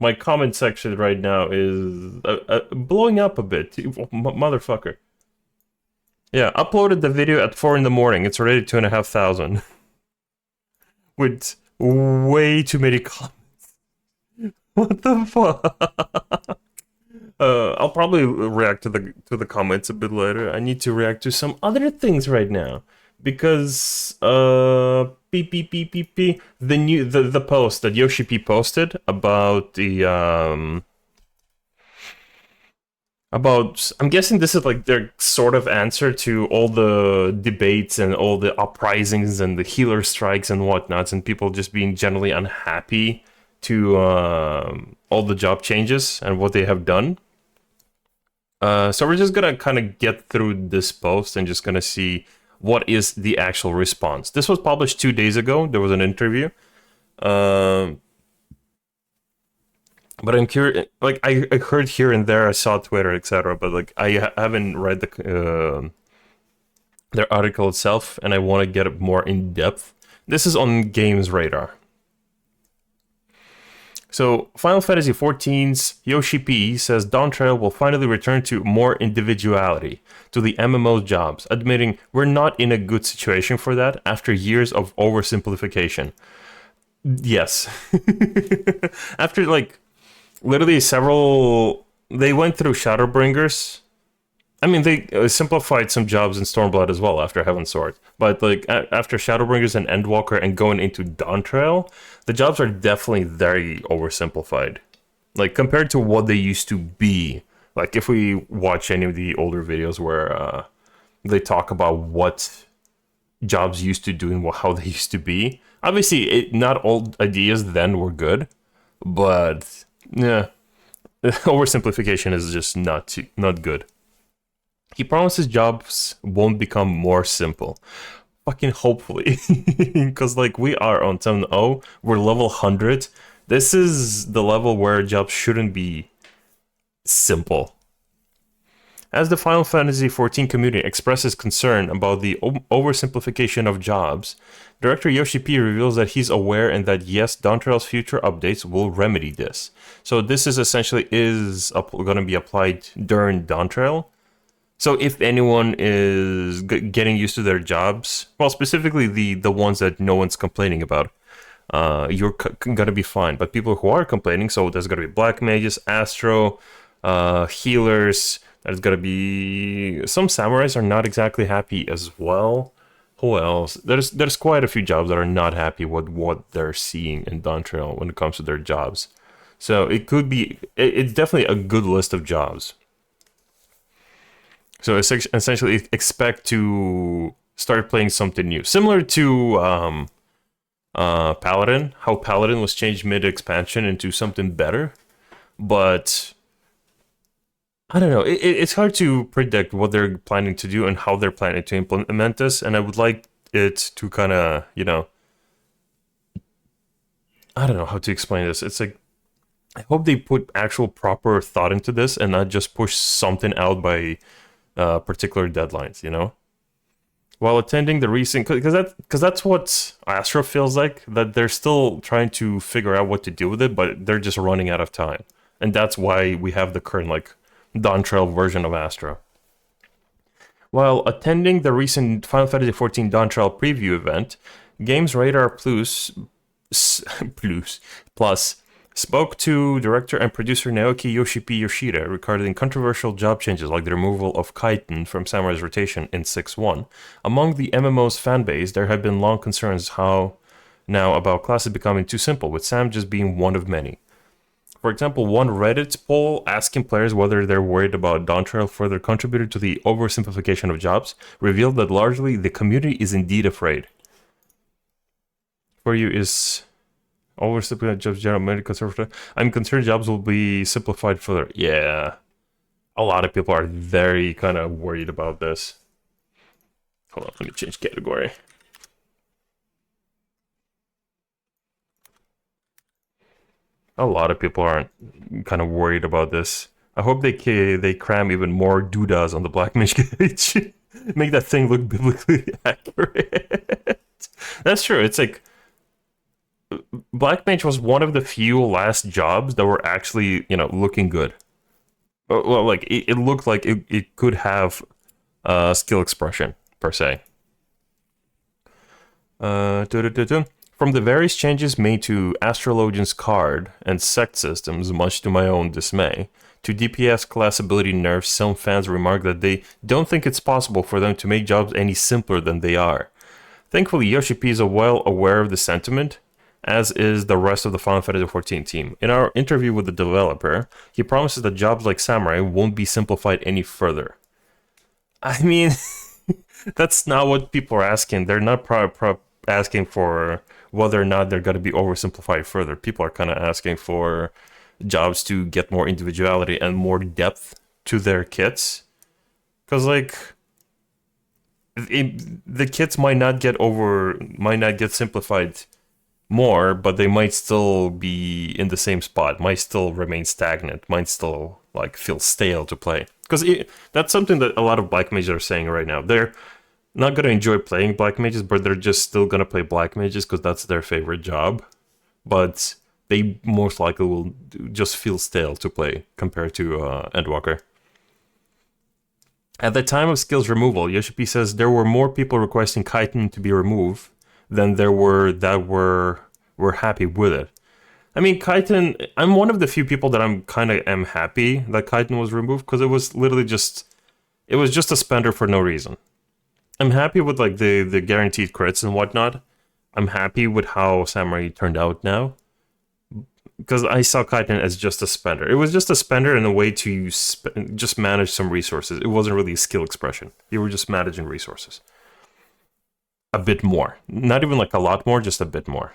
My comment section right now is blowing up a bit. Motherfucker. Yeah, uploaded the video at 4 in the morning. It's already 2,500. With way too many comments. What the fuck? I'll probably react to the comments a bit later. I need to react to some other things right now because beep beep beep beep beep. The post that Yoshi-P posted about the about, I'm guessing this is like their sort of answer to all the debates and all the uprisings and the healer strikes and whatnots, and people just being generally unhappy to all the job changes and what they have done. So we're just gonna kind of get through this post and just gonna see what is the actual response. This was published 2 days ago. There was an interview. But I'm curious, like, I heard here and there, I saw Twitter, etc., but, like, I haven't read their article itself, and I want to get it more in-depth. This is on Games Radar. So, Final Fantasy XIV's Yoshi-P says Dawntrail will finally return to more individuality to the MMO jobs, admitting we're not in a good situation for that after years of oversimplification. Yes. After, like, literally they went through Shadowbringers. I mean, they simplified some jobs in Stormblood as well after Heavensward. But, like, after Shadowbringers and Endwalker and going into Dawntrail, the jobs are definitely very oversimplified. Like, compared to what they used to be. Like, if we watch any of the older videos where they talk about what jobs used to do and how they used to be. Obviously, not all ideas then were good, but yeah, oversimplification is just not good. He promises jobs won't become more simple. Fucking hopefully. Because, like, we are on 7.0, we're level 100. This is the level where jobs shouldn't be simple. As the Final Fantasy XIV community expresses concern about the oversimplification of jobs, Director Yoshi-P reveals that he's aware and that yes, Dawntrail's future updates will remedy this. So this is essentially going to be applied during Dawntrail. So if anyone is getting used to their jobs, well, specifically the ones that no one's complaining about, you're gonna be fine. But people who are complaining, so there's gonna be black mages, astro, healers. There's gonna be some samurais are not exactly happy as well. Who else? There's quite a few jobs that are not happy with what they're seeing in Dawntrail when it comes to their jobs. So it's definitely a good list of jobs. So essentially, expect to start playing something new, similar to Paladin. How Paladin was changed mid-expansion into something better, but I don't know. It's hard to predict what they're planning to do and how they're planning to implement this. And I would like it to kind of, I don't know how to explain this. It's like, I hope they put actual proper thought into this and not just push something out by particular deadlines, While attending the recent, because that's what Astro feels like, that they're still trying to figure out what to do with it, but they're just running out of time. And that's why we have the current, like, Dawntrail version of Astro. While attending the recent Final Fantasy XIV Dawntrail preview event, Games Radar Plus spoke to director and producer Naoki Yoshi-P Yoshida regarding controversial job changes like the removal of Kaiten from Samurai's rotation in 6.1. Among the MMO's fanbase, there have been long concerns about classes becoming too simple, with Sam just being one of many. For example, one Reddit poll asking players whether they're worried about Dawntrail further contributed to the oversimplification of jobs revealed that largely the community is indeed afraid. For you is oversimplified jobs general medical conservative. I'm concerned jobs will be simplified further. Yeah. A lot of people are very kind of worried about this. Hold on, let me change category. A lot of people aren't kind of worried about this. I hope they cram even more doodads on the Black Mage Cage. Make that thing look biblically accurate. That's true. It's like, Black Mage was one of the few last jobs that were actually, looking good. Well, like it looked like it could have skill expression per se. From the various changes made to Astrologian's card and sect systems, much to my own dismay, to DPS class ability nerfs, some fans remark that they don't think it's possible for them to make jobs any simpler than they are. Thankfully, Yoshi-P is well aware of the sentiment, as is the rest of the Final Fantasy XIV team. In our interview with the developer, he promises that jobs like Samurai won't be simplified any further. I mean, that's not what people are asking. They're not asking for whether or not they're going to be oversimplified further. People are kind of asking for jobs to get more individuality and more depth to their kits. Because, like, the kits might not get simplified more, but they might still be in the same spot, might still remain stagnant, might still like feel stale to play. Because that's something that a lot of black mages are saying right now. They're not going to enjoy playing black mages, but they're just still going to play black mages because that's their favorite job. But they most likely will just feel stale to play compared to Endwalker. At the time of skills removal, Yoshi-P says there were more people requesting chitin to be removed than there were that were happy with it. I mean, chitin, I'm one of the few people that I'm kind of am happy that chitin was removed because it was literally it was just a spender for no reason. I'm happy with like the guaranteed crits and whatnot. I'm happy with how Samurai turned out now. Because I saw chitin as just a spender. It was just a spender in a way to just manage some resources. It wasn't really a skill expression. You were just managing resources. A bit more. Not even like a lot more, just a bit more.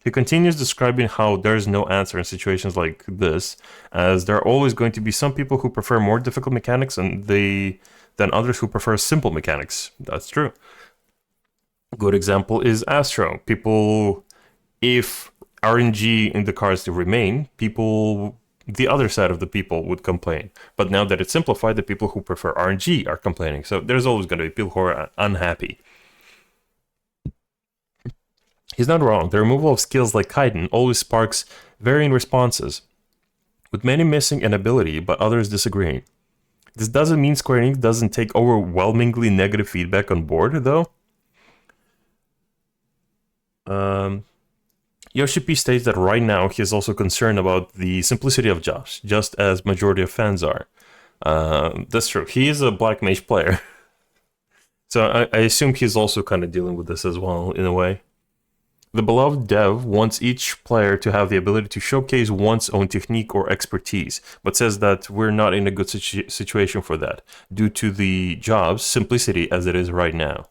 He continues describing how there's no answer in situations like this, as there are always going to be some people who prefer more difficult mechanics than others who prefer simple mechanics. That's true. A good example is Astro. People, if RNG in the cards to remain, the other side of the people would complain. But now that it's simplified, the people who prefer RNG are complaining. So there's always going to be people who are unhappy. He's not wrong. The removal of skills like chitin always sparks varying responses, with many missing an ability, but others disagreeing. This doesn't mean Square Enix doesn't take overwhelmingly negative feedback on board, though. Yoshi-P states that right now he is also concerned about the simplicity of jobs, just as majority of fans are. That's true. He is a Black Mage player. So I assume he's also kind of dealing with this as well, in a way. The beloved dev wants each player to have the ability to showcase one's own technique or expertise, but says that we're not in a good situation for that, due to the job's simplicity as it is right now.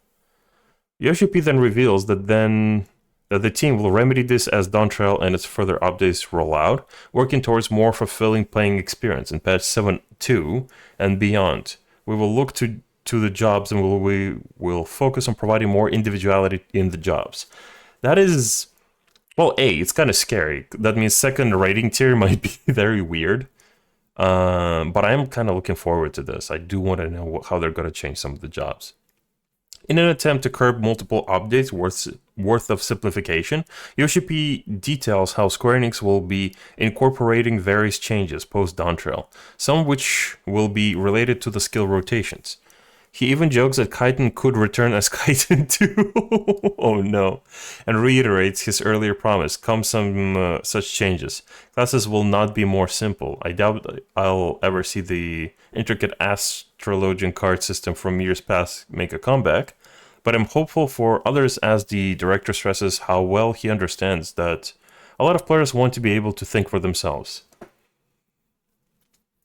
Yoshi-P then reveals that the team will remedy this as Dawn Trail and its further updates roll out, working towards more fulfilling playing experience in patch 7.2 and beyond. We will look to the jobs and we will focus on providing more individuality in the jobs. That is, well, it's kind of scary. That means second rating tier might be very weird. But I am kind of looking forward to this. I do want to know how they're going to change some of the jobs. In an attempt to curb multiple updates worth of simplification, Yoshi-P details how Square Enix will be incorporating various changes post-Dawn Trail, some of which will be related to the skill rotations. He even jokes that Chitin could return as Chitin 2. Oh no. And reiterates his earlier promise, come some such changes. Classes will not be more simple. I doubt I'll ever see the intricate Astrologian card system from years past make a comeback, but I'm hopeful for others as the director stresses how well he understands that a lot of players want to be able to think for themselves.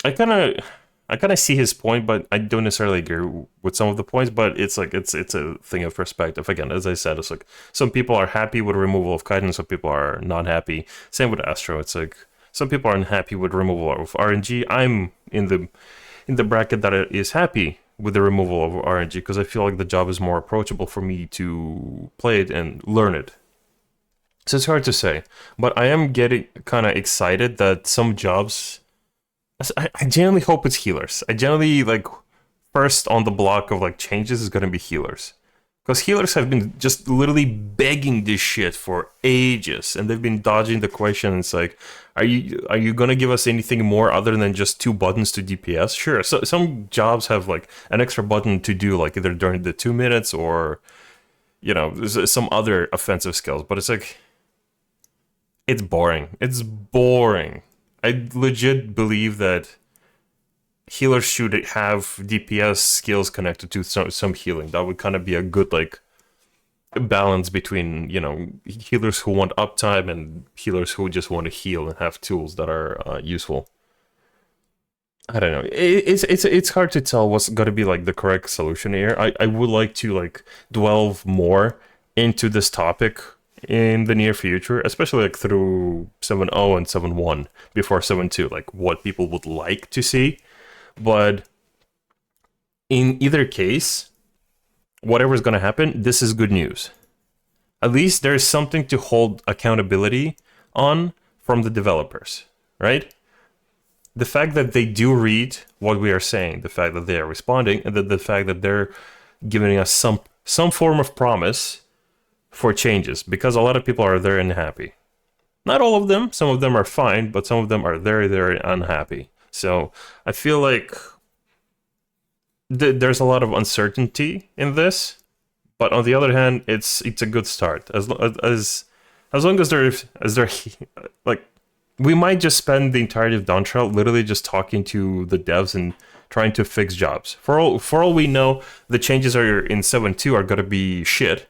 I kind of see his point, but I don't necessarily agree with some of the points. But it's like it's a thing of perspective. Again, as I said, it's like some people are happy with removal of chitin, some people are not happy. Same with Astro. It's like some people are unhappy with removal of RNG. I'm in the bracket that is happy with the removal of RNG because I feel like the job is more approachable for me to play it and learn it. So it's hard to say, but I am getting kind of excited that some jobs. I genuinely hope it's healers. I generally like first on the block of like changes is going to be healers. Because healers have been just literally begging this shit for ages, and they've been dodging the question. It's like, are you gonna give us anything more other than just 2 buttons to DPS? Sure. So some jobs have like an extra button to do like either during the 2 minutes or some other offensive skills. But it's like, it's boring. It's boring. I legit believe that healers should have DPS skills connected to some healing. That would kind of be a good like balance between healers who want uptime and healers who just want to heal and have tools that are useful. I don't know. It's hard to tell what's going to be like the correct solution here. I would like to like delve more into this topic in the near future, especially like through 7.0 and 7.1 before 7.2, like what people would like to see. But in either case, whatever's going to happen, this is good news. At least there's something to hold accountability on from the developers, right? The fact that they do read what we are saying, the fact that they are responding, and the fact that they're giving us some form of promise for changes, because a lot of people are very unhappy. Not all of them. Some of them are fine, but some of them are very, very unhappy. So I feel like there's a lot of uncertainty in this, but on the other hand, it's a good start. As long as there like, we might just spend the entirety of Dawn Trail literally just talking to the devs and trying to fix jobs. For all we know, the changes are in 7.2 are gonna be shit.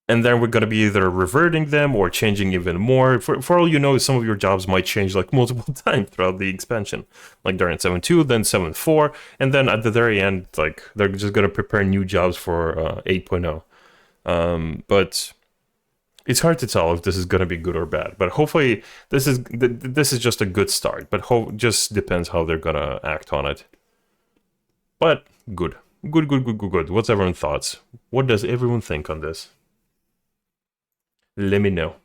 And then we're going to be either reverting them or changing even more. For all you know, some of your jobs might change like multiple times throughout the expansion. Like during 7.2, then 7.4, and then at the very end, like they're just going to prepare new jobs for 8.0. But it's hard to tell if this is going to be good or bad. But hopefully this is just a good start. But just depends how they're going to act on it. But good. Good. What's everyone's thoughts? What does everyone think on this? Let me know.